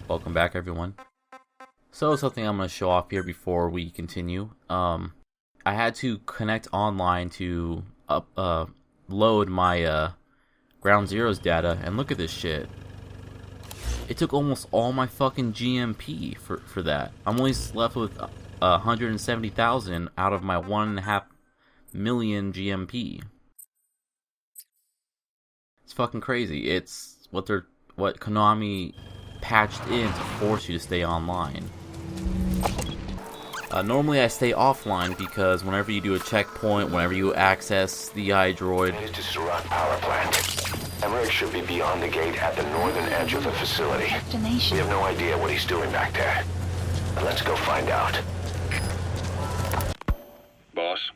Welcome back, everyone. So, something I'm going to show off here before we continue. I had to connect online to load my Ground Zeroes data, and look at this shit. It took almost all my fucking GMP for that. I'm only left with 170,000 out of my 1.5 million GMP. It's fucking crazy. It's what Konami patched in to force you to stay online. Normally I stay offline because whenever you do a checkpoint, whenever you access the iDroid... Needs to surround power plant. Emmerich should be beyond the gate at the northern edge of the facility. We have no idea what he's doing back there. Let's go find out. Boss,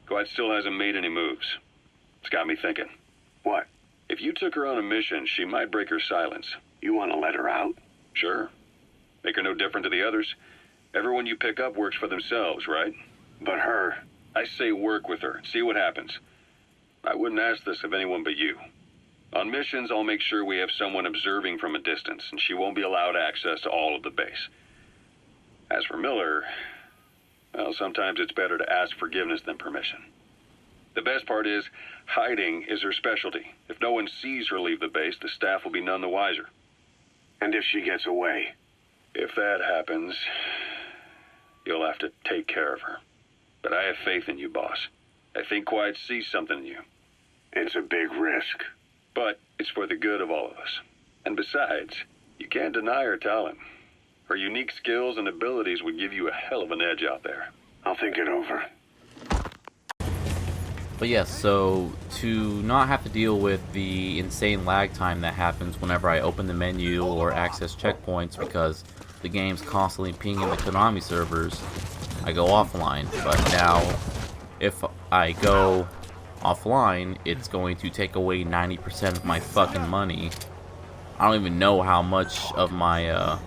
Glad still hasn't made any moves. It's got me thinking. What? If you took her on a mission, she might break her silence. You want to let her out? Sure. Make her no different to the others. Everyone you pick up works for themselves, right? But her... I say work with her. See what happens. I wouldn't ask this of anyone but you. On missions, I'll make sure we have someone observing from a distance, and she won't be allowed access to all of the base. As for Miller, well, sometimes it's better to ask forgiveness than permission. The best part is, hiding is her specialty. If no one sees her leave the base, the staff will be none the wiser. And if she gets away? If that happens, you'll have to take care of her. But I have faith in you, boss. I think Quiet sees something in you. It's a big risk. But it's for the good of all of us. And besides, you can't deny her talent. Her unique skills and abilities would give you a hell of an edge out there. I'll think it over. But yes, so to not have to deal with the insane lag time that happens whenever I open the menu or access checkpoints because the game's constantly pinging the Konami servers, I go offline. But now, if I go offline, it's going to take away 90% of my fucking money. I don't even know how much of my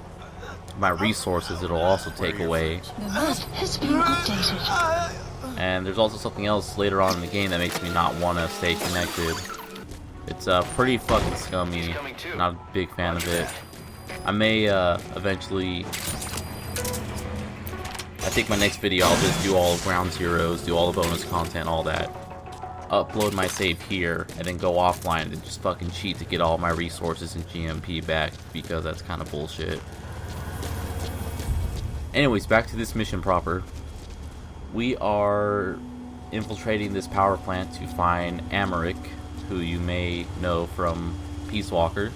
my resources it'll also take away. The map has been updated. And there's also something else later on in the game that makes me not want to stay connected. It's pretty fucking scummy. Not a big fan of it. I may eventually... I think my next video I'll just do all of Ground Zeroes, do all the bonus content, all that. Upload my save here, and then go offline and just fucking cheat to get all my resources and GMP back, because that's kind of bullshit. Anyways, back to this mission proper. We are infiltrating this power plant to find Emmerich, who you may know from Peace Walker.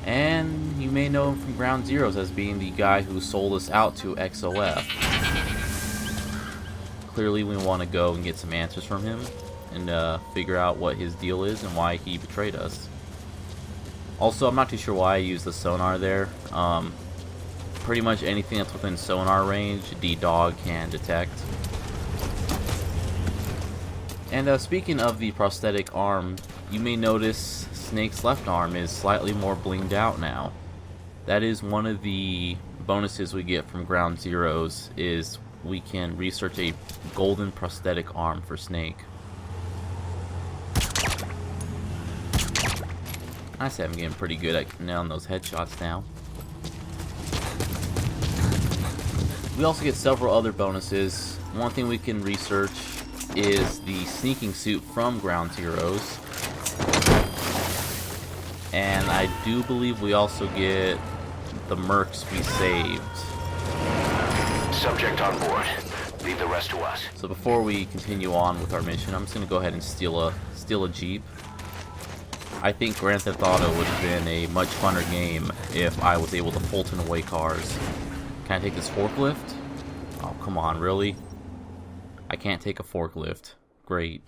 And you may know him from Ground Zeroes as being the guy who sold us out to XOF. Clearly we want to go and get some answers from him and figure out what his deal is and why he betrayed us. Also, I'm not too sure why I used the sonar there. Pretty much anything that's within sonar range, D-Dog can detect. And speaking of the prosthetic arm, you may notice Snake's left arm is slightly more blinged out now. That is one of the bonuses we get from Ground Zeroes, is we can research a golden prosthetic arm for Snake. I say I'm getting pretty good at nailing those headshots now. We also get several other bonuses. One thing we can research is the sneaking suit from Ground Zeroes. And I do believe we also get the mercs we saved. Subject on board. Leave the rest to us. So before we continue on with our mission, I'm just gonna go ahead and steal a Jeep. I think Grand Theft Auto would have been a much funner game if I was able to Fulton away cars. Can I take this forklift? Oh, come on, really? I can't take a forklift. Great.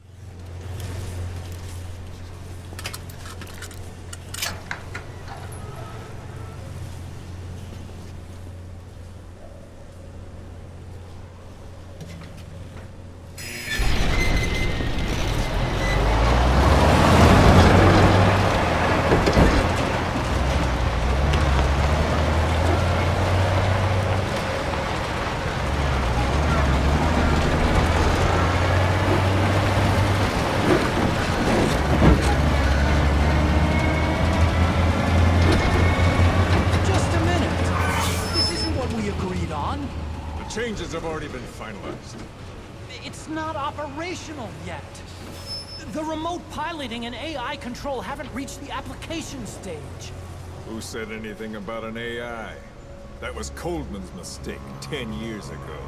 Orders have already been finalized. It's not operational yet. The remote piloting and AI control haven't reached the application stage. Who said anything about an AI? That was Coldman's mistake 10 years ago.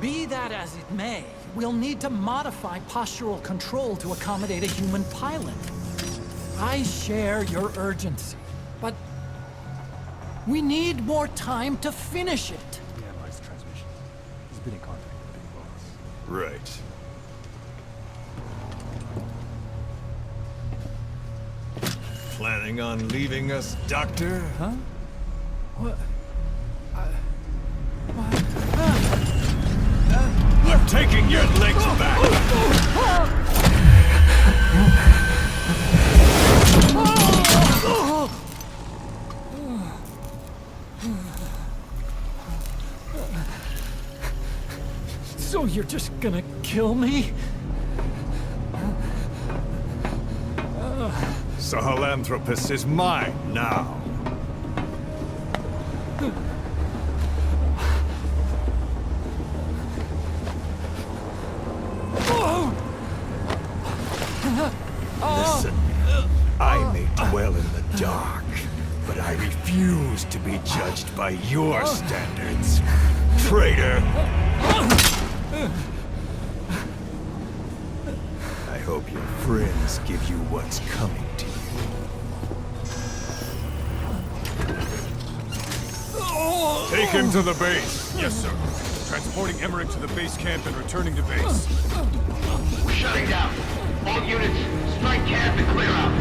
Be that as it may, we'll need to modify postural control to accommodate a human pilot. I share your urgency, but we need more time to finish it. We analyzed the transmission. He's been in contact with the big boss. Right. Planning on leaving us, Doctor? Huh? What? I'm taking your legs back! So you're just gonna kill me? Sahelanthropus is mine now. Listen, I may dwell in the dark, but I refuse to be judged by your standards, traitor! I hope your friends give you what's coming to you. Take him to the base. Yes, sir. Transporting Emmerich to the base camp and returning to base. We're shutting down. All units, strike camp and clear out.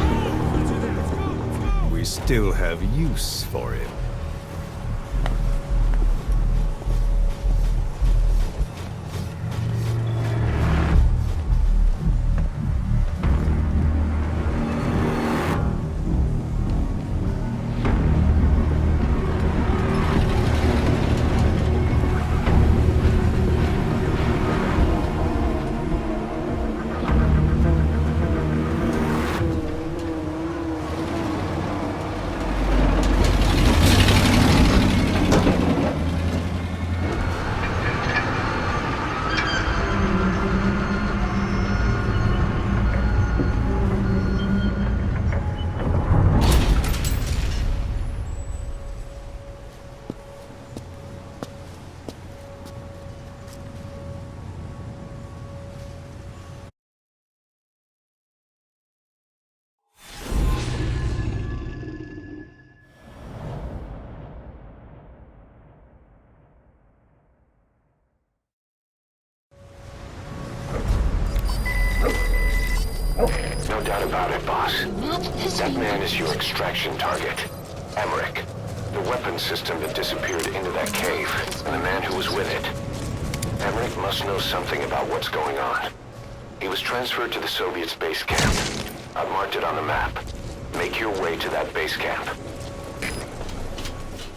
We still have use for him. No doubt about it, boss. That man is your extraction target. Emmerich. The weapon system that disappeared into that cave, and the man who was with it. Emmerich must know something about what's going on. He was transferred to the Soviets' base camp. I've marked it on the map. Make your way to that base camp.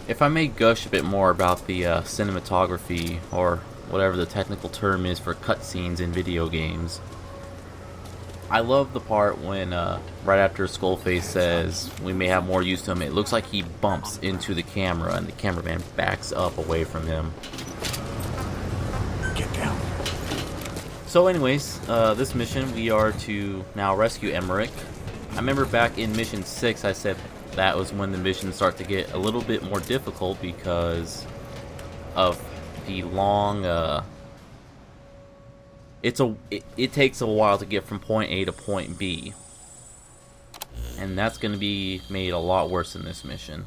If I may gush a bit more about the cinematography, or whatever the technical term is for cutscenes in video games, I love the part when, right after Skullface says we may have more use to him, it looks like he bumps into the camera and the cameraman backs up away from him. Get down. So anyways, this mission we are to now rescue Emmerich. I remember back in mission 6 I said that was when the missions start to get a little bit more difficult because of the long, it takes a while to get from point A to point B. And that's going to be made a lot worse in this mission.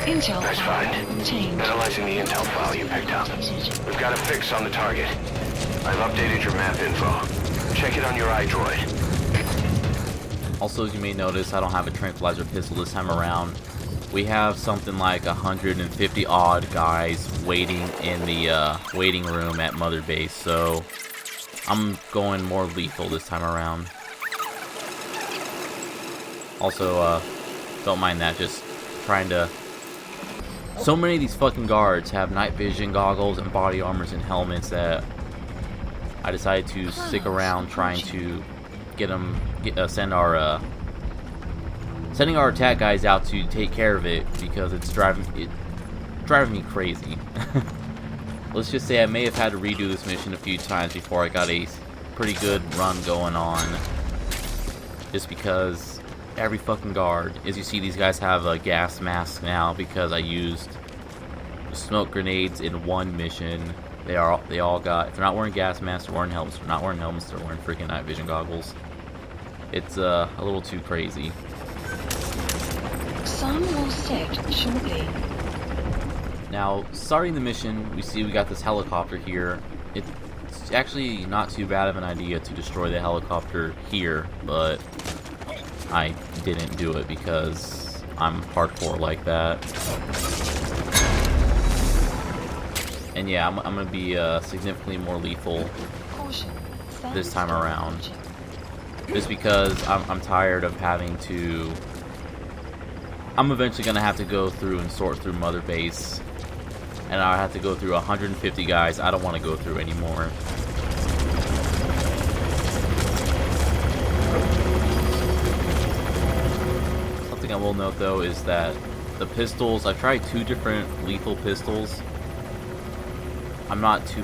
Intel Nice file find. obtained. Analyzing the intel file you picked up. We've got a fix on the target. I've updated your map info. Check it on your iDroid. Also, as you may notice, I don't have a tranquilizer pistol this time around. We have something like 150 odd guys waiting in the waiting room at Mother Base, so I'm going more lethal this time around. Also, don't mind that, just trying to... So many of these fucking guards have night vision goggles and body armors and helmets that I decided to stick around trying to get them, send our sending our attack guys out to take care of it because it's driving me crazy. Let's just say I may have had to redo this mission a few times before I got a pretty good run going on. Just because every fucking guard, as you see, these guys have a gas mask now because I used smoke grenades in one mission. They all got, if they're not wearing gas masks, they're wearing helmets. If they're not wearing helmets, they're wearing freaking night vision goggles. It's a little too crazy. Sun will set shortly. Now, starting the mission, we got this helicopter here. It's actually not too bad of an idea to destroy the helicopter here, but I didn't do it because I'm hardcore like that. And yeah, I'm gonna be significantly more lethal this time around. Just because I'm tired of having to... I'm eventually gonna have to go through and sort through Mother Base. And I have to go through 150 guys I don't want to go through anymore. Something I will note though is that the pistols, I've tried 2 different lethal pistols. I'm not too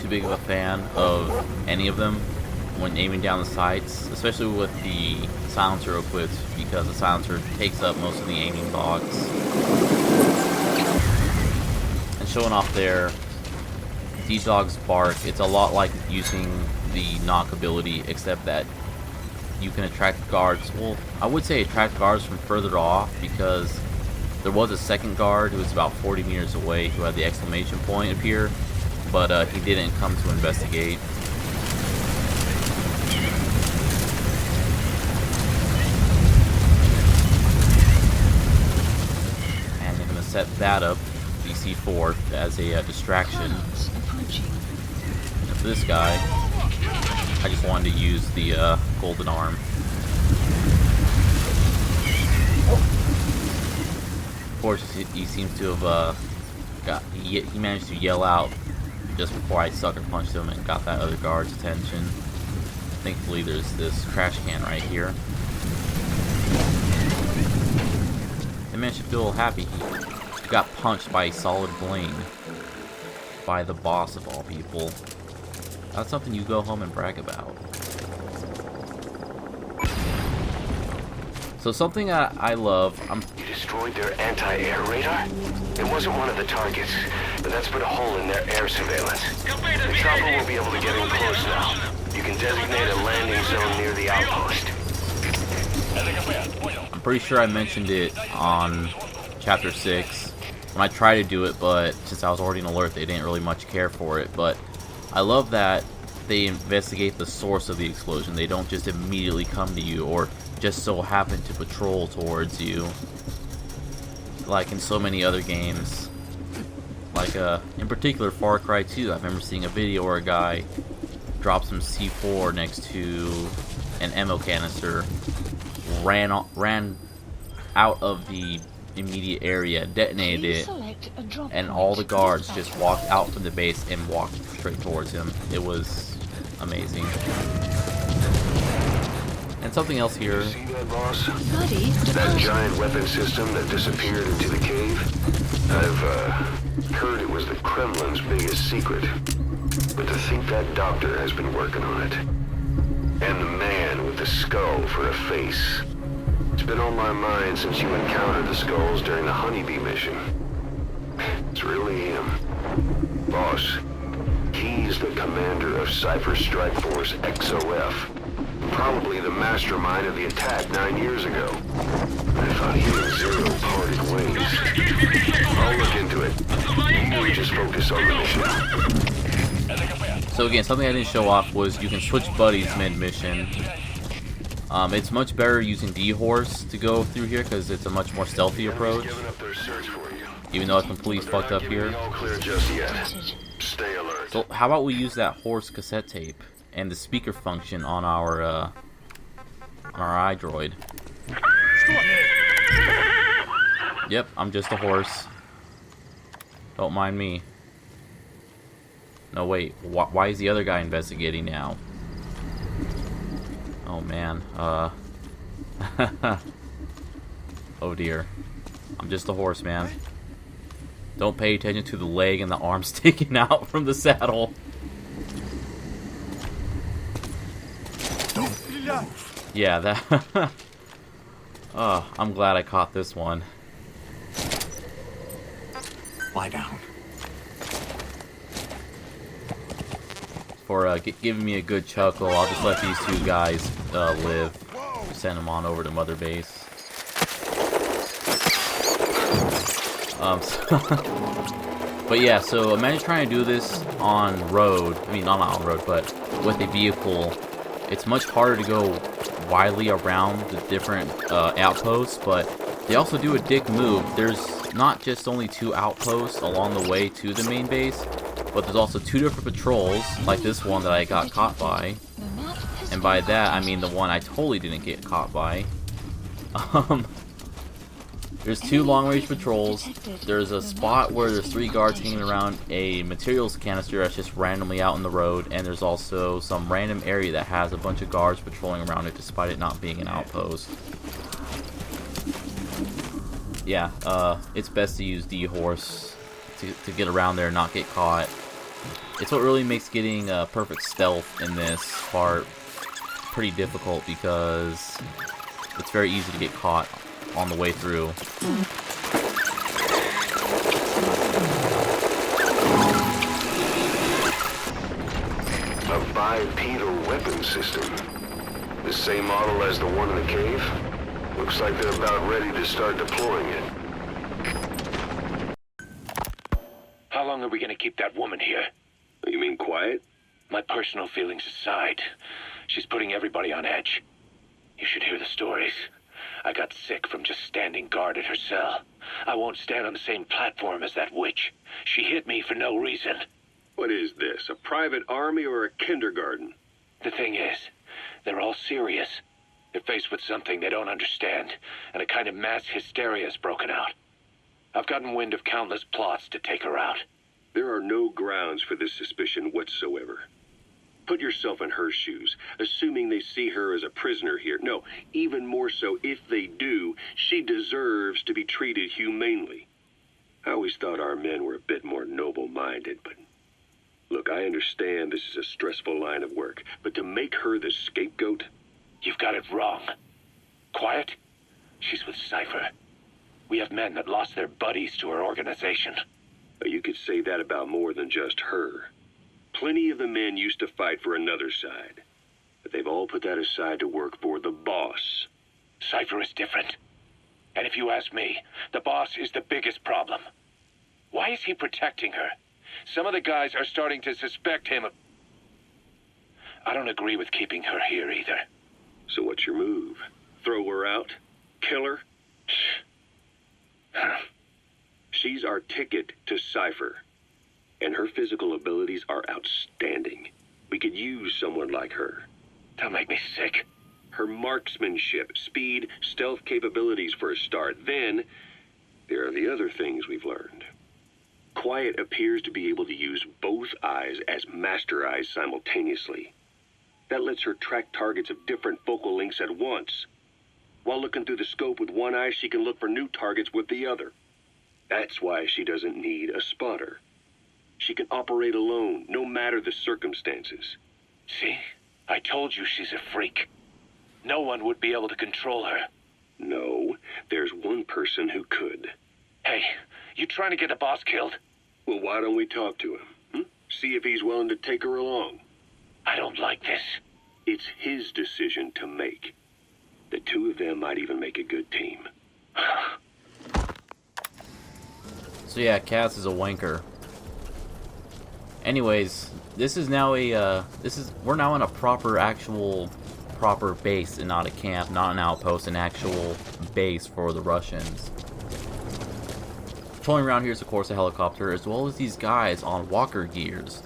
big of a fan of any of them when aiming down the sights, especially with the silencer equipped, because the silencer takes up most of the aiming box. And showing off there, D-Dog's bark, it's a lot like using the knock ability, except that you can attract guards. Well, I would say attract guards from further off, because there was a second guard who was about 40 meters away who had the exclamation point appear, but he didn't come to investigate. And I'm going to set that up, DC4, as a distraction. And for this guy, I just wanted to use the golden arm. Of course, he seems to have he managed to yell out just before I sucker punched him and got that other guard's attention. Thankfully, there's this trash can right here. The man should feel happy. He got punched by a solid blade by the boss of all people. That's something you go home and brag about. So something I love, You destroyed their anti-air radar? It wasn't one of the targets, but that's put a hole in their air surveillance. The chopper will be able to get in close now. You can designate a landing zone near the outpost. I'm pretty sure I mentioned it on Chapter 6 when I tried to do it, but since I was already in alert, they didn't really much care for it. But I love that they investigate the source of the explosion. They don't just immediately come to you or just so happen to patrol towards you like in so many other games. Like in particular Far Cry 2, I remember seeing a video where a guy dropped some C4 next to an ammo canister, ran out of the immediate area, detonated it, and all the guards just walked out from the base and walked straight towards him. It was amazing. And something else here. See that, boss? That giant weapon system that disappeared into the cave? I've heard it was the Kremlin's biggest secret. But to think that doctor has been working on it. And the man with the skull for a face. It's been on my mind since you encountered the skulls during the Honeybee mission. It's really him. Boss, he's the commander of Cypher Strike Force XOF. Probably the mastermind of the attack 9 years ago. I thought he and Zero parted ways. I'll look into it. You just focus on the mission. So again, something I didn't show off was you can switch buddies mid-mission. It's much better using D-Horse to go through here because it's a much more stealthy approach. Even though it's completely fucked up here. So how about we use that horse cassette tape and the speaker function on our iDroid. Yep, I'm just a horse. Don't mind me. No, wait. Why is the other guy investigating now? Oh man. Oh dear. I'm just a horse, man. Don't pay attention to the leg and the arm sticking out from the saddle. Yeah, that... Oh, I'm glad I caught this one. Lie down. For giving me a good chuckle, I'll just let these two guys live. Send them on over to Mother Base. But yeah, so imagine trying to do this on road. I mean, not on road, but with a vehicle. It's much harder to go widely around the different outposts, but they also do a dick move. There's not just only 2 outposts along the way to the main base, but there's also 2 different patrols, like this one that I got caught by. And by that, I mean the one I totally didn't get caught by. There's 2 long-range patrols. There's a spot where there's 3 guards hanging around a materials canister that's just randomly out in the road, and there's also some random area that has a bunch of guards patrolling around it despite it not being an outpost. Yeah, it's best to use D-Horse to get around there and not get caught. It's what really makes getting perfect stealth in this part pretty difficult, because it's very easy to get caught on the way through. A bipedal weapon system. The same model as the one in the cave? Looks like they're about ready to start deploying it. How long are we gonna keep that woman here? You mean quiet? My personal feelings aside, she's putting everybody on edge. You should hear the stories. I got sick from just standing guard at her cell. I won't stand on the same platform as that witch. She hit me for no reason. What is this, a private army or a kindergarten? The thing is, they're all serious. They're faced with something they don't understand, and a kind of mass hysteria has broken out. I've gotten wind of countless plots to take her out. There are no grounds for this suspicion whatsoever. Put yourself in her shoes, assuming they see her as a prisoner here. No, even more so, if they do, she deserves to be treated humanely. I always thought our men were a bit more noble-minded, but... Look, I understand this is a stressful line of work, but to make her the scapegoat... You've got it wrong. Quiet? She's with Cypher. We have men that lost their buddies to her organization. You could say that about more than just her. Plenty of the men used to fight for another side, but they've all put that aside to work for the boss. Cypher is different. And if you ask me, the boss is the biggest problem. Why is he protecting her? Some of the guys are starting to suspect him of... I don't agree with keeping her here either. So what's your move? Throw her out? Kill her? She's our ticket to Cypher. And her physical abilities are outstanding. We could use someone like her. Don't make me sick. Her marksmanship, speed, stealth capabilities for a start. Then, there are the other things we've learned. Quiet appears to be able to use both eyes as master eyes simultaneously. That lets her track targets of different focal lengths at once. While looking through the scope with one eye, she can look for new targets with the other. That's why she doesn't need a spotter. She can operate alone, no matter the circumstances. See? I told you she's a freak. No one would be able to control her. No, there's one person who could. Hey, you trying to get the boss killed? Well, why don't we talk to him? See if he's willing to take her along. I don't like this. It's his decision to make. The two of them might even make a good team. So yeah, Cass is a wanker. Anyways, this is now we're now in a proper base and not a camp, not an outpost, an actual base for the Russians. Patrolling around here is of course a helicopter, as well as these guys on walker gears.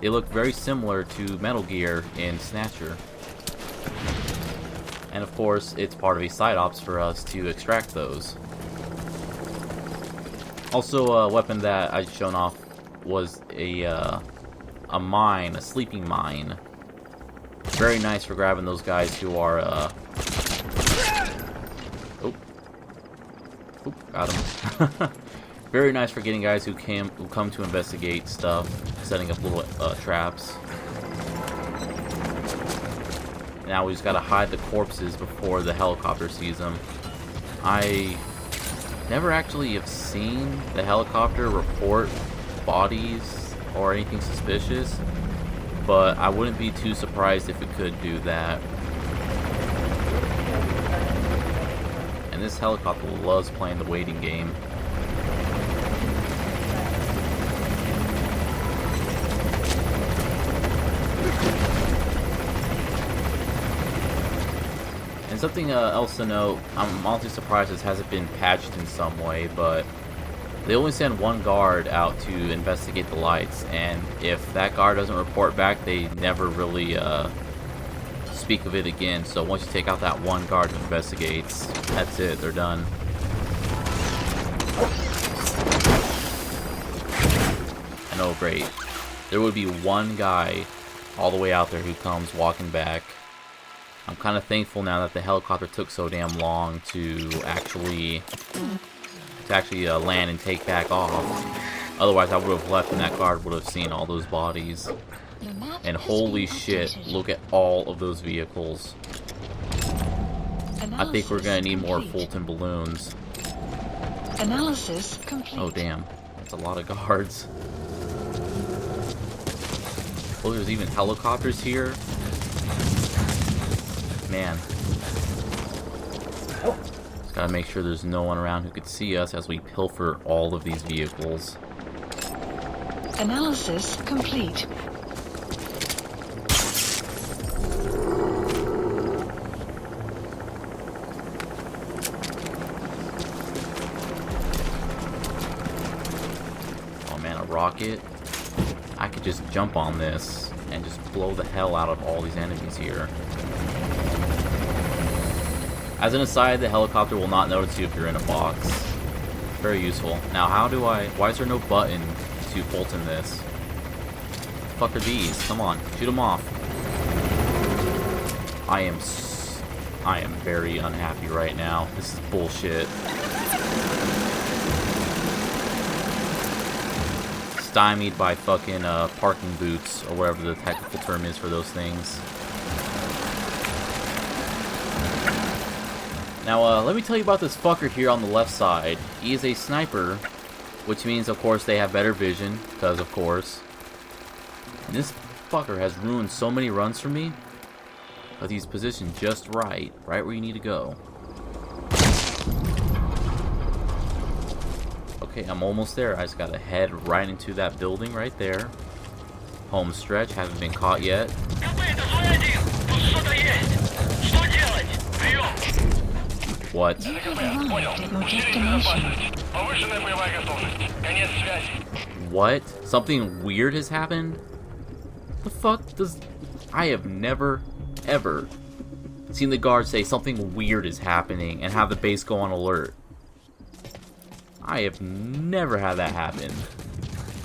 They look very similar to Metal Gear in Snatcher. And of course, it's part of a side ops for us to extract those. Also, a weapon that I've shown off was a mine, a sleeping mine. Very nice for grabbing those guys who are Oop, got him. Very nice for getting guys who come to investigate stuff, setting up little traps. Now we just gotta hide the corpses before the helicopter sees them. I never actually have seen the helicopter report bodies or anything suspicious, but I wouldn't be too surprised if it could do that. And this helicopter loves playing the waiting game. And something else to note, I'm honestly surprised this hasn't been patched in some way, but they only send one guard out to investigate the lights, and if that guard doesn't report back, they never really speak of it again. So once you take out that one guard who investigates, that's it, they're done. And oh great, there would be one guy all the way out there who comes walking back. I'm kind of thankful now that the helicopter took so damn long to actually land and take back off. Otherwise, I would have left and that guard would have seen all those bodies. And holy shit, look at all of those vehicles. I think we're gonna need more Fulton balloons. Analysis complete. Oh damn, that's a lot of guards. Oh, there's even helicopters here. Man. Just gotta make sure there's no one around who could see us as we pilfer all of these vehicles. Analysis complete. Oh man, a rocket. I could just jump on this and just blow the hell out of all these enemies here. As an aside, the helicopter will not notice you if you're in a box. Very useful. Now, why is there no button to Fulton this? What the fuck are these? Come on, shoot them off. I am very unhappy right now. This is bullshit. Stymied by fucking parking boots, or whatever the technical term is for those things. Now, let me tell you about this fucker here on the left side. He is a sniper, which means, of course, they have better vision, because, of course. And this fucker has ruined so many runs for me, but he's positioned just right where you need to go. Okay, I'm almost there. I just gotta head right into that building right there. Home stretch, haven't been caught yet. What? What? Something weird has happened? The fuck does... I have never, ever seen the guard say something weird is happening and have the base go on alert. I have never had that happen.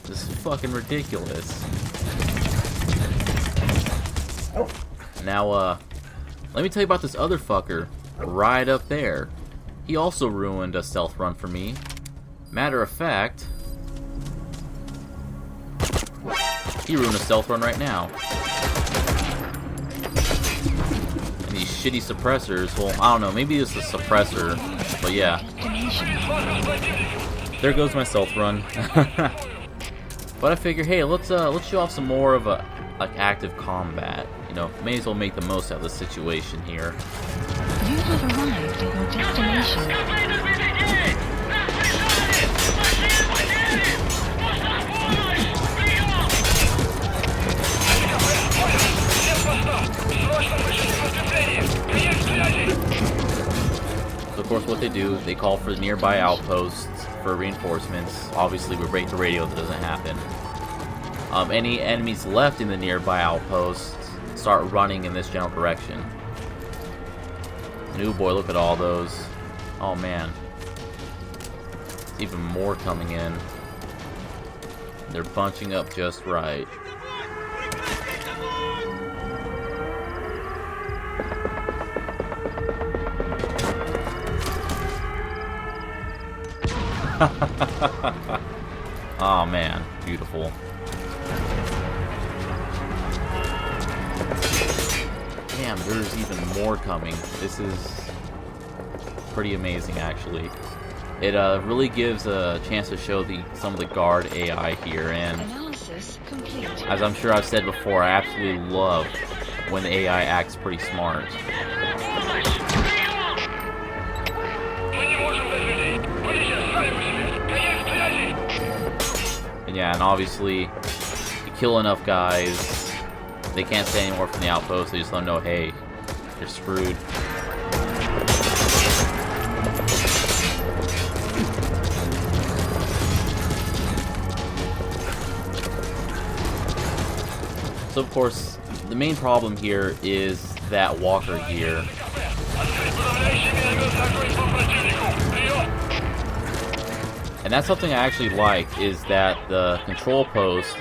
This is fucking ridiculous. Now, let me tell you about this other fucker right up there. He also ruined a stealth run for me. Matter of fact, he ruined a stealth run right now. And these shitty suppressors, well, I don't know, maybe it's a suppressor, but yeah. There goes my stealth run. But I figure, hey, let's show off some more of a active combat. You know, may as well make the most out of the situation here. You have arrived at your destination. So of course what they do, they call for nearby outposts for reinforcements. Obviously we break the radio, that doesn't happen. Any enemies left in the nearby outposts start running in this general direction. New boy, look at all those. Oh man. There's even more coming in. They're bunching up just right. Oh man, beautiful. Damn, there's even more coming. This is pretty amazing, actually. It really gives a chance to show some of the guard AI here, and Analysis complete. as I'm sure I've said before, I absolutely love when the AI acts pretty smart. And yeah, and obviously, you kill enough guys, they can't say anymore from the outpost, they just let them know, hey, you're screwed. So of course, the main problem here is that walker gear. And that's something I actually like, is that the control post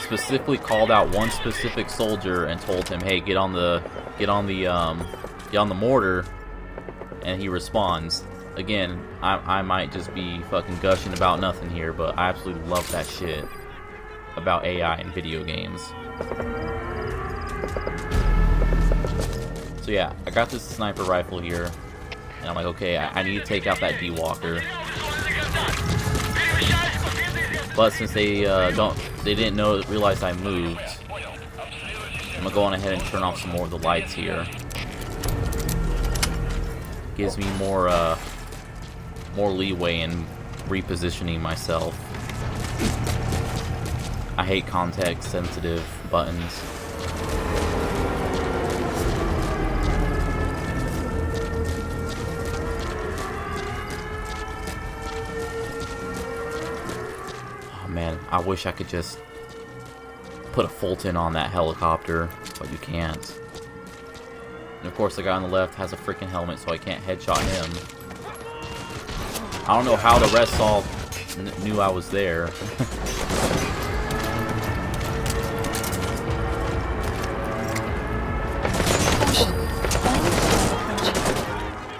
specifically called out one specific soldier and told him, "Hey, get on the mortar," and he responds. Again, I might just be fucking gushing about nothing here, but I absolutely love that shit about AI in video games. So yeah, I got this sniper rifle here, and I'm like, okay, I need to take out that D-Walker. But since they didn't realize I moved, I'm gonna go on ahead and turn off some more of the lights here. Gives me more leeway in repositioning myself. I hate context-sensitive buttons. Man, I wish I could just put a Fulton on that helicopter, but you can't. And of course the guy on the left has a freaking helmet, so I can't headshot him. I don't know how the rest all knew I was there.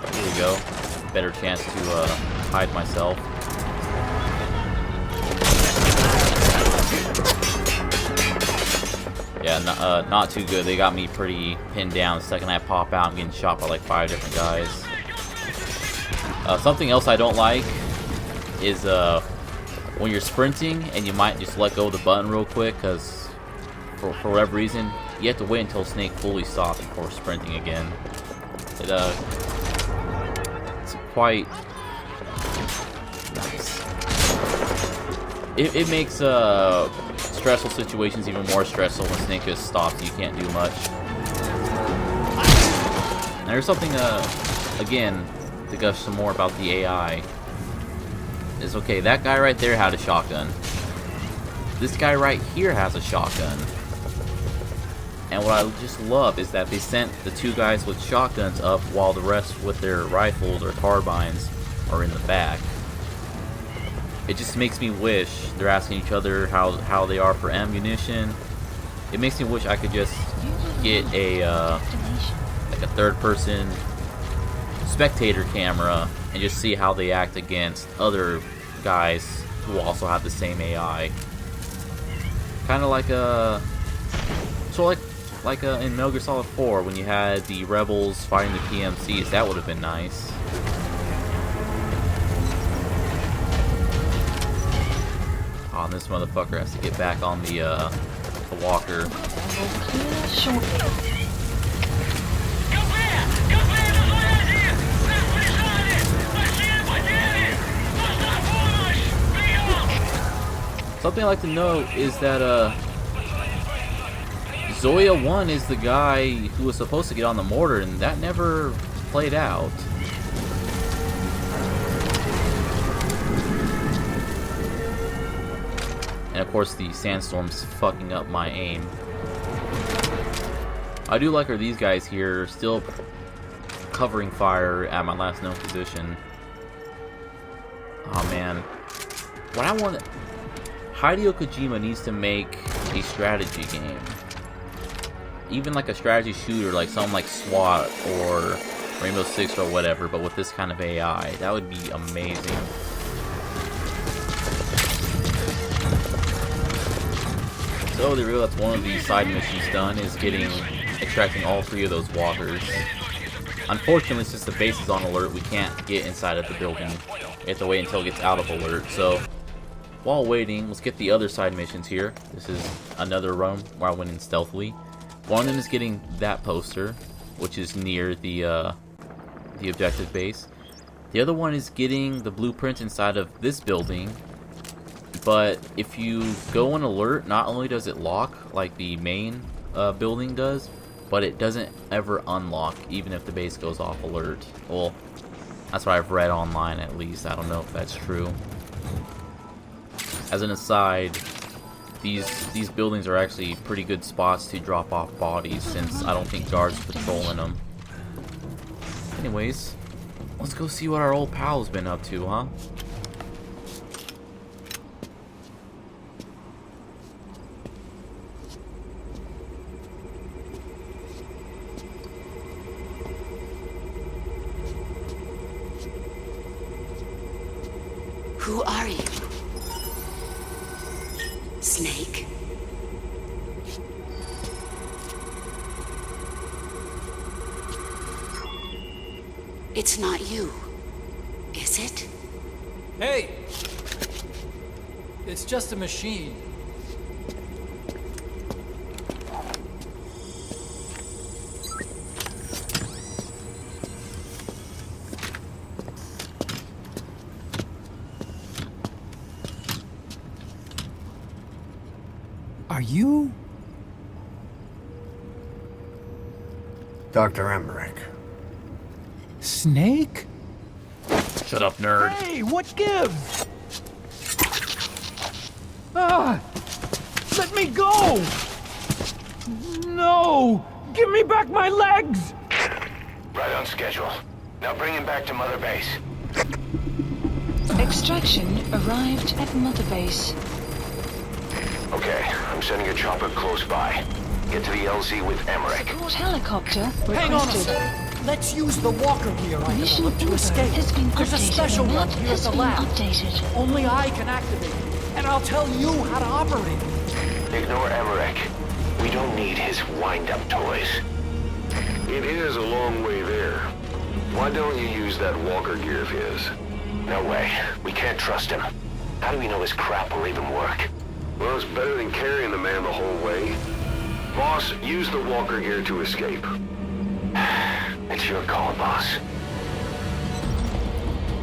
Here we go. Better chance to hide myself. Yeah, not too good. They got me pretty pinned down. The second I pop out, I'm getting shot by like 5 different guys. Something else I don't like is when you're sprinting and you might just let go of the button real quick, because for whatever reason, you have to wait until Snake fully stops before sprinting again. It's quite nice. It makes stressful situations even more stressful when Snake just stops and you can't do much. And there's something, again, to gush some more about the AI. Is okay, that guy right there had a shotgun. This guy right here has a shotgun. And what I just love is that they sent the 2 guys with shotguns up while the rest with their rifles or carbines are in the back. It just makes me wish they're asking each other how they are for ammunition. It makes me wish I could just get a like a third-person spectator camera and just see how they act against other guys who also have the same AI. Kind of like in Metal Gear Solid 4 when you had the rebels fighting the PMCs. That would have been nice. Oh, and this motherfucker has to get back on the walker. Something I like to note is that Zoya 1 is the guy who was supposed to get on the mortar, and that never played out. And of course the sandstorm's fucking up my aim. I do like these guys here still covering fire at my last known position. Oh man. What I want... Hideo Kojima needs to make a strategy game. Even like a strategy shooter, like something like SWAT or Rainbow Six or whatever, but with this kind of AI. That would be amazing. So they realize that's one of the side missions done is extracting all 3 of those walkers. Unfortunately, since the base is on alert, we can't get inside of the building. We have to wait until it gets out of alert. So while waiting, let's get the other side missions here. This is another run where I went in stealthily. One of them is getting that poster, which is near the objective base. The other one is getting the blueprints inside of this building. But if you go on alert, not only does it lock like the main building does, but it doesn't ever unlock even if the base goes off alert. Well, that's what I've read online at least. I don't know if that's true. As an aside, these buildings are actually pretty good spots to drop off bodies since I don't think guards are patrolling them. Anyways, let's go see what our old pal's been up to, huh? Who are you? Snake? It's not you, is it? Hey! It's just a machine. Are you? Dr. Emmerich. Snake? Shut up, nerd. Hey, what gives? Ah! Let me go! No! Give me back my legs! Right on schedule. Now bring him back to Mother Base. Extraction arrived at Mother Base. Okay, I'm sending a chopper close by. Get to the LZ with Emmerich. Support helicopter Hang on a requested. sec. Let's use the walker gear I Mission developed to order escape. has been There's a updated. special The one map here at has the been lab. updated. Only I can activate it, and I'll tell you how to operate it. Ignore Emmerich. We don't need his wind-up toys. It is a long way there. Why don't you use that walker gear of his? No way. We can't trust him. How do we know his crap will even work? Well, it's better than carrying the man the whole way. Boss, use the walker gear to escape. It's your call, boss.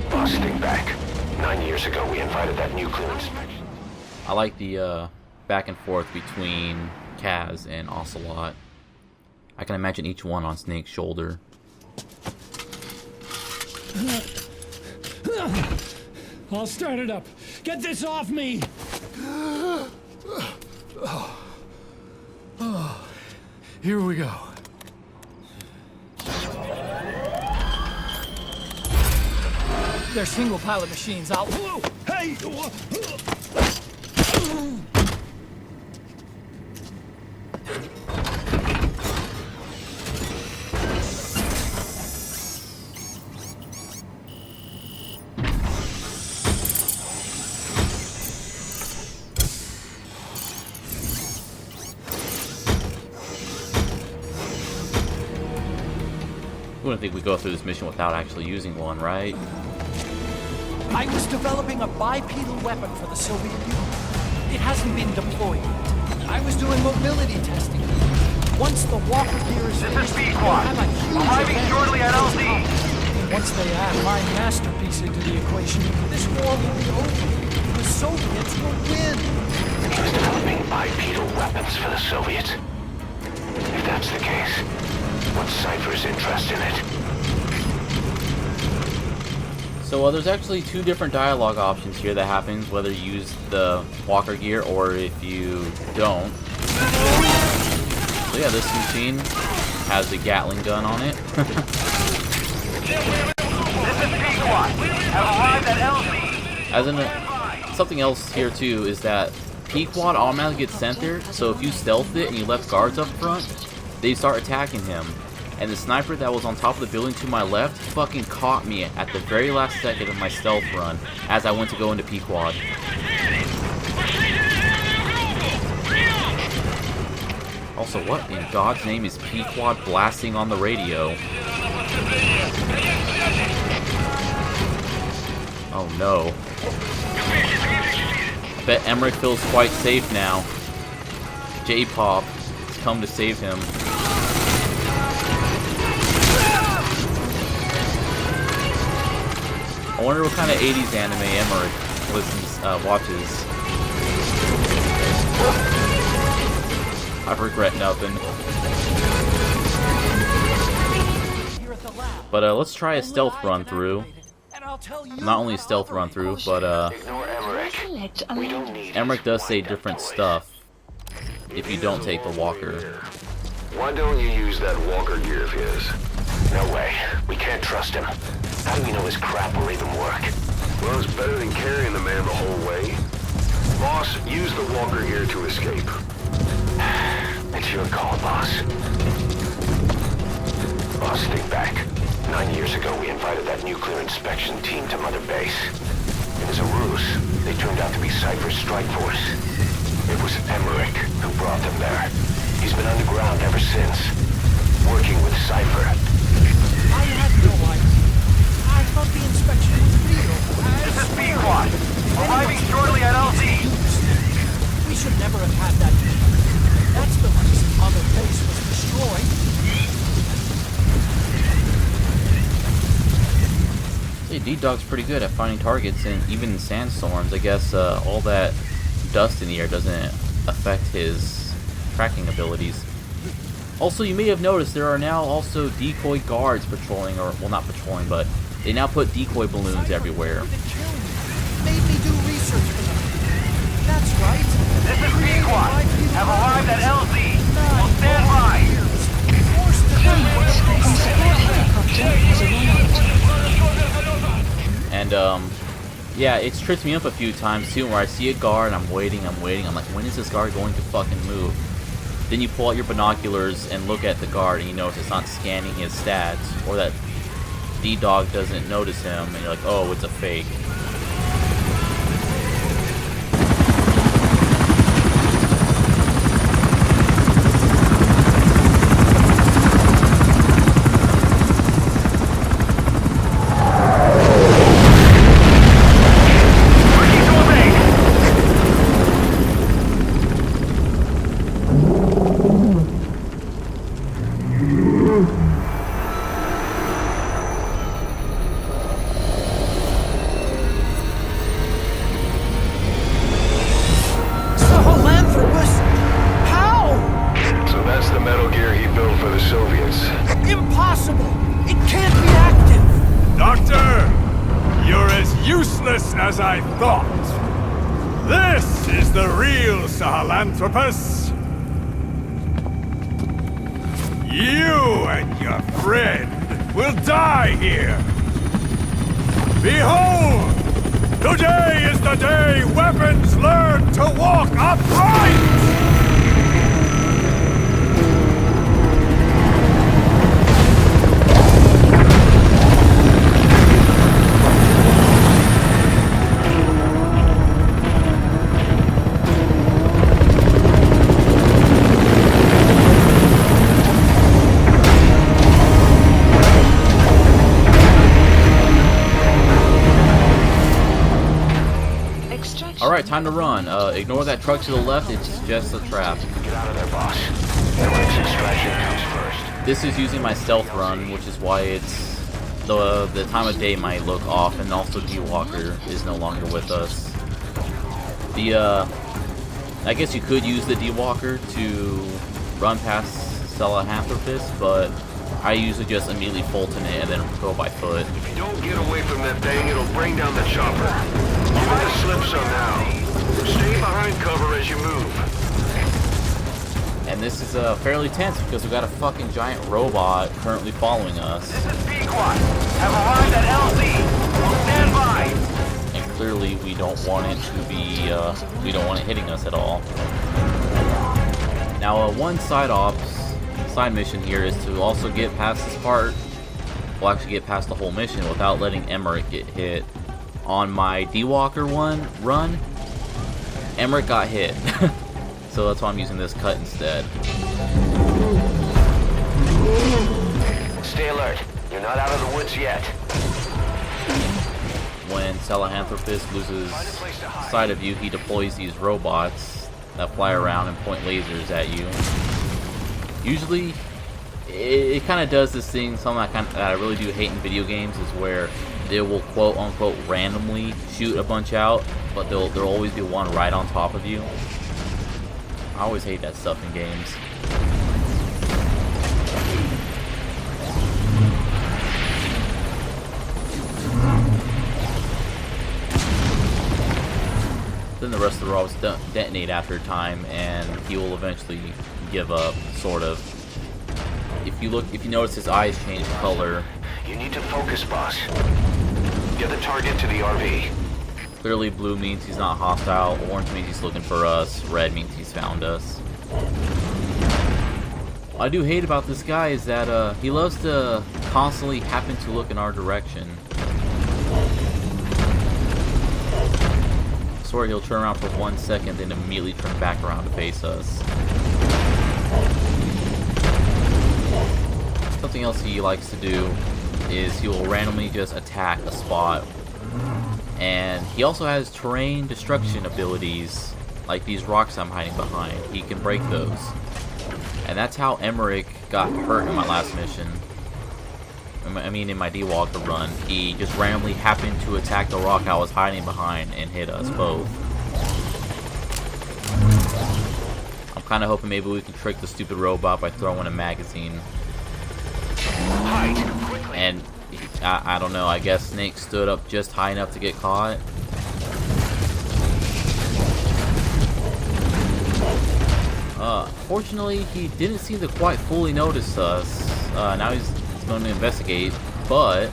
Boss, think back. 9 years ago, we invited that nuclear inspection. I like the back and forth between Kaz and Ocelot. I can imagine each one on Snake's shoulder. I'll start it up. Get this off me! Here we go. They're single pilot machines. I'll... Hey! You wouldn't think we go through this mission without actually using one, right? I was developing a bipedal weapon for the Soviet Union. It hasn't been deployed yet. I was doing mobility testing. Once the walker gear is released, we'll have a huge Arriving shortly at LZ. And once they add my masterpiece into the equation, this war will be over. The Soviets will win. He's developing bipedal weapons for the Soviets. If that's the case, what's Cypher's interest in it? So there's actually 2 different dialogue options here that happens whether you use the walker gear or if you don't. So yeah, this machine has a Gatling gun on it. This is Pequot. Have arrived at LZ. As in something else here too is that Pequod automatically gets sent there, so if you stealth it and you left guards up front, they start attacking him. And the sniper that was on top of the building to my left fucking caught me at the very last second of my stealth run as I went to go into Pequod. Also, what in God's name is Pequod blasting on the radio? Oh no. I bet Emmerich feels quite safe now. J-Pop has come to save him. I wonder what kind of 80s anime Emmerich watches. I regret nothing. But let's try a stealth run through. Not only a stealth run through, but Ignore Emmerich. We don't need Emmerich his does say wind-up different noise. stuff if you don't take the walker. Why don't you use that walker gear of his? No way. We can't trust him. How do we know his crap will even work? Well, it's better than carrying the man the whole way. Boss, use the walker gear to escape. It's your call, boss. Boss, think back. 9 years ago, we invited that nuclear inspection team to Mother Base. It was a ruse. They turned out to be Cypher's strike force. It was Emmerich who brought them there. He's been underground ever since, working with Cypher. I had no idea. I thought the inspection was real. This is Pequod, arriving shortly at LZ. We should never have had that meeting. That's the reason Mother Base was destroyed. Hey, D-Dog's pretty good at finding targets, and even in sandstorms. I guess all that dust in the air doesn't affect his tracking abilities. Also, you may have noticed there are now also decoy guards patrolling, or, well, not patrolling, but they now put decoy balloons everywhere. Made me do research for them. That's right. This is Pequod, have arrived at LZ. We'll stand by. And, yeah, it's tripped me up a few times, too, where I see a guard, and I'm waiting, I'm like, when is this guard going to fucking move? Then you pull out your binoculars and look at the guard, and you notice it's not scanning his stats, or that D-Dog doesn't notice him, and you're like, oh, it's a fake. Impossible! It can't be active! Doctor! You're as useless as I thought! This is the real Sahelanthropus! You and your friend will die here! Behold! Today is the day weapons learn to walk upright! Alright, time to run. Ignore that truck to the left, it's just a trap. Get out of there, boss. Emmerich's extraction comes first. This is using my stealth run, which is why it's the time of day might look off, and also D-Walker is no longer with us. I guess you could use the D-Walker to run past Sahelanthropus, but I usually just immediately Fulton it and then go by foot. If you don't get away from that thing, it'll bring down the chopper. Try to slip some now. Stay behind cover as you move. And this is fairly tense because we've got a fucking giant robot currently following us. This is Pequod, have arrived at LZ. We'll stand by. And clearly we don't want it to be, we don't want it hitting us at all. Now, one side mission here is to also get past this part, well, actually get past the whole mission without letting Emmerich get hit. On my D-Walker run, Emmerich got hit. So so that's why I'm using this cut instead. Stay alert. You're not out of the woods yet. When Sahelanthropus loses sight of you, he deploys these robots that fly around and point lasers at you. Usually, it kind of does this thing, something that I really do hate in video games, is where they will quote unquote randomly shoot a bunch out, but there'll always be one right on top of you. I always hate that stuff in games. Then the rest of the robots detonate after a time, and he will eventually give up, sort of. If you notice his eyes change color. You need to focus, boss. Get the target to the RV. Clearly blue means he's not hostile, orange means he's looking for us, red means he's found us. What I do hate about this guy is that he loves to constantly happen to look in our direction. I swear he'll turn around for 1 second, then immediately turn back around to face us. Something else he likes to do is he will randomly just attack a spot. And he also has terrain destruction abilities, like these rocks I'm hiding behind. He can break those. And that's how Emmerich got hurt in my last mission. I mean in my D-Walker run. He just randomly happened to attack the rock I was hiding behind and hit us both. I'm kind of hoping maybe we can trick the stupid robot by throwing a magazine. And I don't know, I guess Snake stood up just high enough to get caught. Fortunately, he didn't seem to quite fully notice us. Now he's going to investigate, but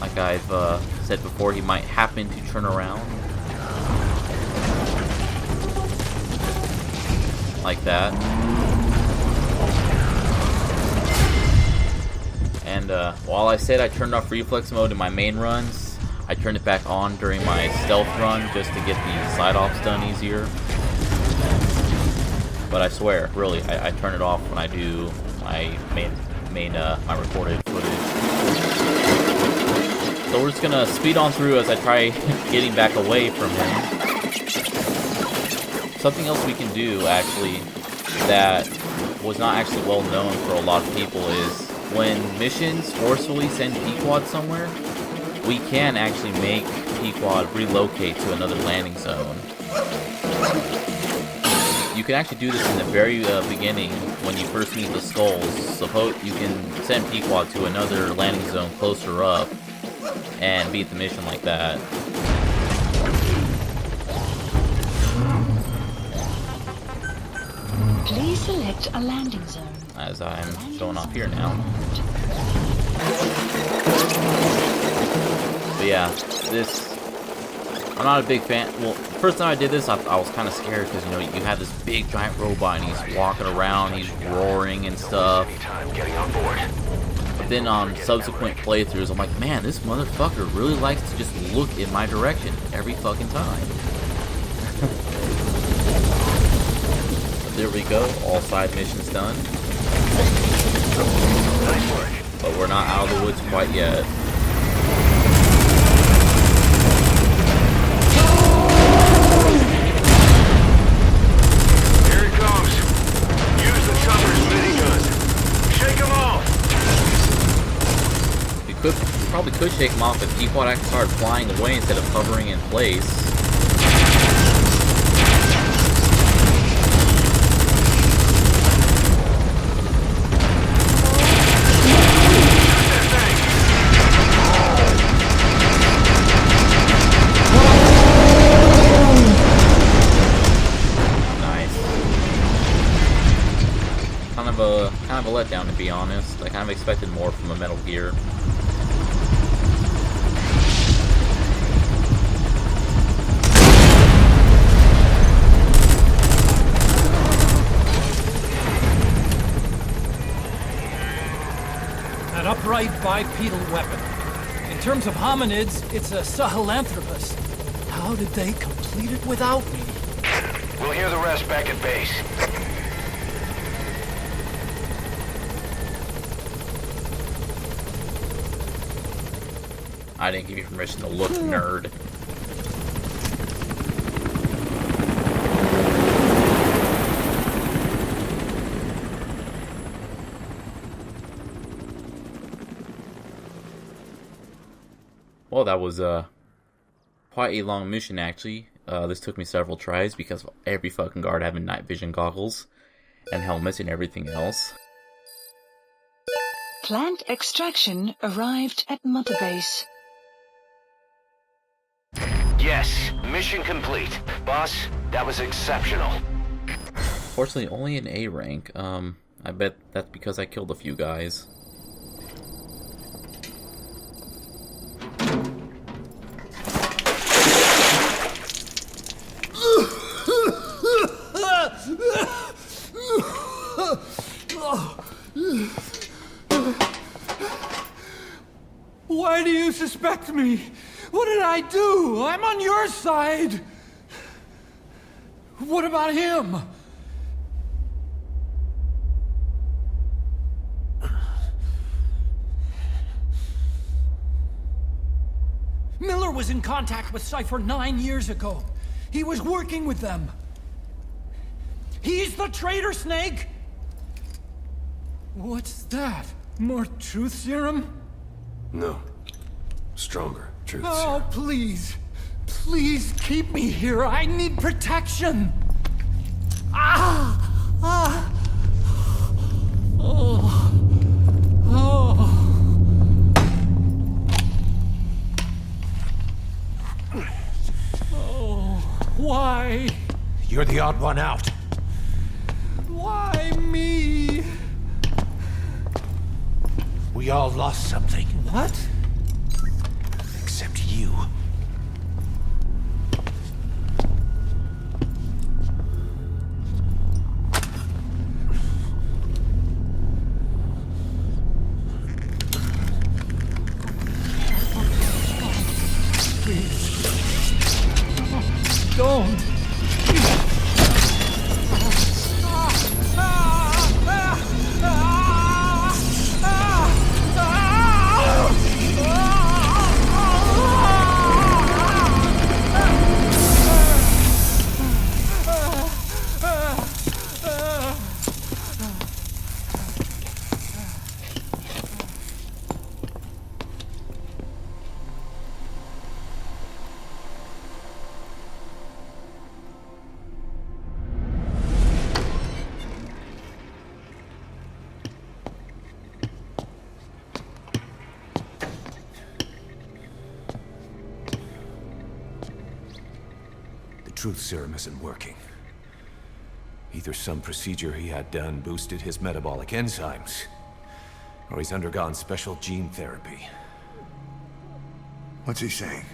like I've said before, he might happen to turn around. Like that. And while I said I turned off reflex mode in my main runs, I turned it back on during my stealth run just to get the side offs done easier. But I swear, really, I turn it off when I do my my recorded footage. So we're just gonna speed on through as I try getting back away from him. Something else we can do, actually, that was not actually well known for a lot of people is when missions forcefully send Pequod somewhere, we can actually make Pequod relocate to another landing zone. You can actually do this in the very beginning when you first meet the skulls. Suppose you can send Pequod to another landing zone closer up and beat the mission like that. Please select a landing zone. As I'm showing off here now. But yeah, I'm not a big fan. Well, the first time I did this, I was kind of scared because, you know, you have this big giant robot and he's walking around, he's roaring and stuff. But then on subsequent playthroughs, I'm like, man, this motherfucker really likes to just look in my direction every fucking time. But there we go, all side missions done. But we're not out of the woods quite yet. Here it comes. Use the chopper's minigun. Shake him off. We probably could shake him off if Pequod actually started flying away instead of hovering in place. Kind of a letdown, to be honest. I kind of expected more from a Metal Gear. An upright bipedal weapon. In terms of hominids, it's a Sahelanthropus. How did they complete it without me? We'll hear the rest back at base. I didn't give you permission to look, nerd. Well, that was quite a long mission, actually. This took me several tries because of every fucking guard having night vision goggles and helmets and everything else. Plant extraction arrived at Mother Base. Yes, mission complete. Boss, that was exceptional. Fortunately, only an A rank. I bet that's because I killed a few guys. Why do you suspect me? What did I do? I'm on your side. What about him? Miller was in contact with Cypher 9 years ago. He was working with them. He's the traitor, Snake! What's that? More truth serum? No. Stronger truth Oh, serum. please. Please keep me here. I need protection. Ah! Ah! Oh. Oh. Oh. Why? You're the odd one out. Why me? We all lost something. What? Except you. Don't. Truth serum isn't working. Either some procedure he had done boosted his metabolic enzymes, or he's undergone special gene therapy. What's he saying?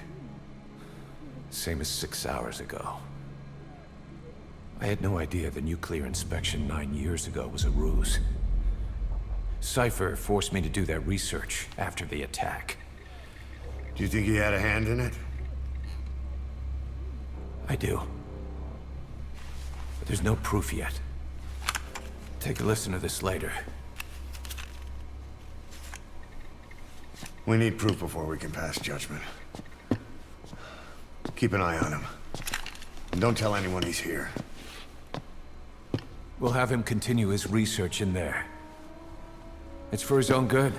Same as 6 hours ago. I had no idea the nuclear inspection 9 years ago was a ruse. Cypher forced me to do that research after the attack. Do you think he had a hand in it? I do. But there's no proof yet. Take a listen to this later. We need proof before we can pass judgment. Keep an eye on him. And don't tell anyone he's here. We'll have him continue his research in there. It's for his own good.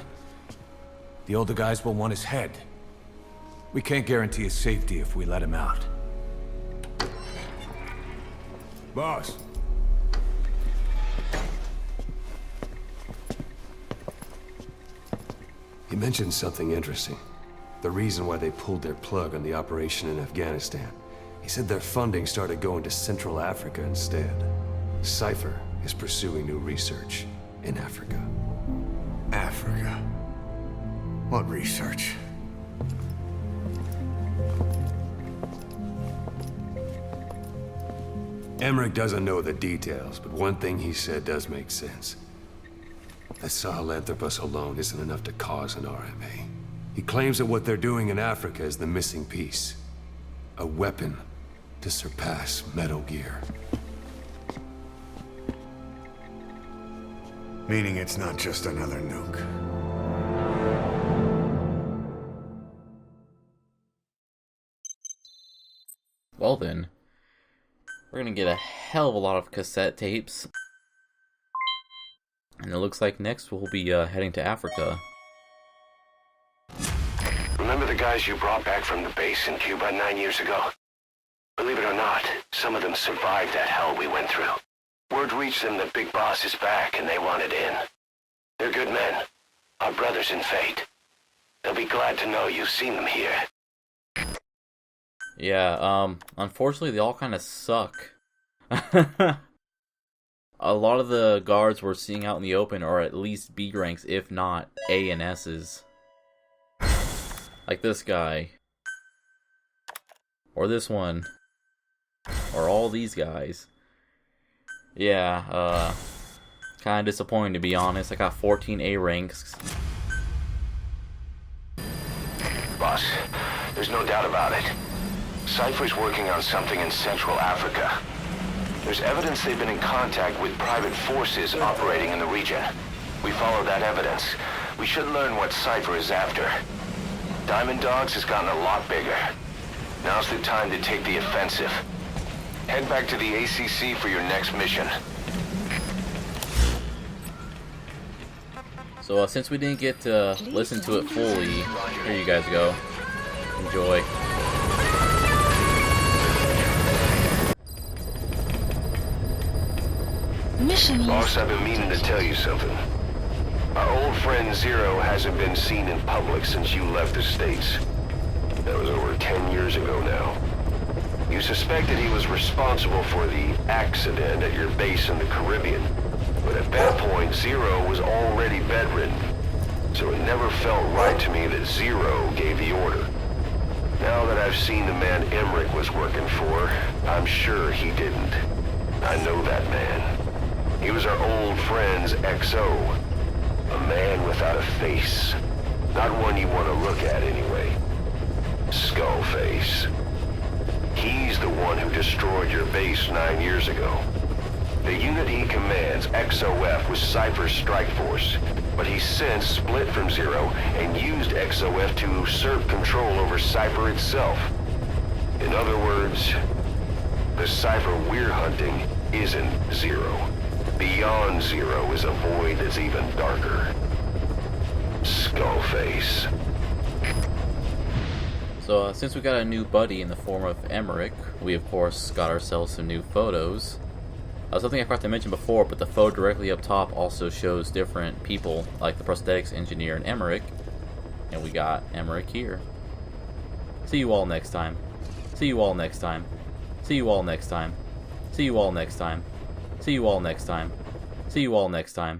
The older guys will want his head. We can't guarantee his safety if we let him out. Boss. He mentioned something interesting. The reason why they pulled their plug on the operation in Afghanistan. He said their funding started going to Central Africa instead. Cypher is pursuing new research in Africa. Africa? What research? Emmerich doesn't know the details, but one thing he said does make sense. That Sahelanthropus alone isn't enough to cause an RMA. He claims that what they're doing in Africa is the missing piece. A weapon to surpass Metal Gear. Meaning it's not just another nuke. Well then, we're gonna get a hell of a lot of cassette tapes. And it looks like next we'll be heading to Africa. Remember the guys you brought back from the base in Cuba 9 years ago? Believe it or not, some of them survived that hell we went through. Word reached them that Big Boss is back and they wanted in. They're good men, our brothers in fate. They'll be glad to know you've seen them here. Yeah, unfortunately they all kind of suck. A lot of the guards we're seeing out in the open are at least B ranks, if not A and S's. Like this guy. Or this one. Or all these guys. Yeah, kind of disappointing to be honest. I got 14 A ranks. Boss, there's no doubt about it. Cypher's working on something in Central Africa. There's evidence they've been in contact with private forces operating in the region. We follow that evidence. We should learn what Cypher is after. Diamond Dogs has gotten a lot bigger. Now's the time to take the offensive. Head back to the ACC for your next mission. So since we didn't get to listen to it fully, here you guys go. Enjoy. Boss, I've been meaning to tell you something. Our old friend Zero hasn't been seen in public since you left the States. That was over 10 years ago now. You suspected he was responsible for the accident at your base in the Caribbean. But at that point, Zero was already bedridden. So it never felt right to me that Zero gave the order. Now that I've seen the man Emmerich was working for, I'm sure he didn't. I know that man. He was our old friend's XO. A man without a face. Not one you want to look at anyway. Skullface. He's the one who destroyed your base 9 years ago. The unit he commands, XOF, was Cypher's strike force, but he's since split from Zero and used XOF to usurp control over Cypher itself. In other words, the Cypher we're hunting isn't Zero. Beyond Zero is a void that's even darker. Skullface. So since we got a new buddy in the form of Emmerich, we of course got ourselves some new photos. Something I forgot to mention before, but the photo directly up top also shows different people, like the prosthetics engineer and Emmerich. And we got Emmerich here. See you all next time. See you all next time. See you all next time. See you all next time. See you all next time. See you all next time.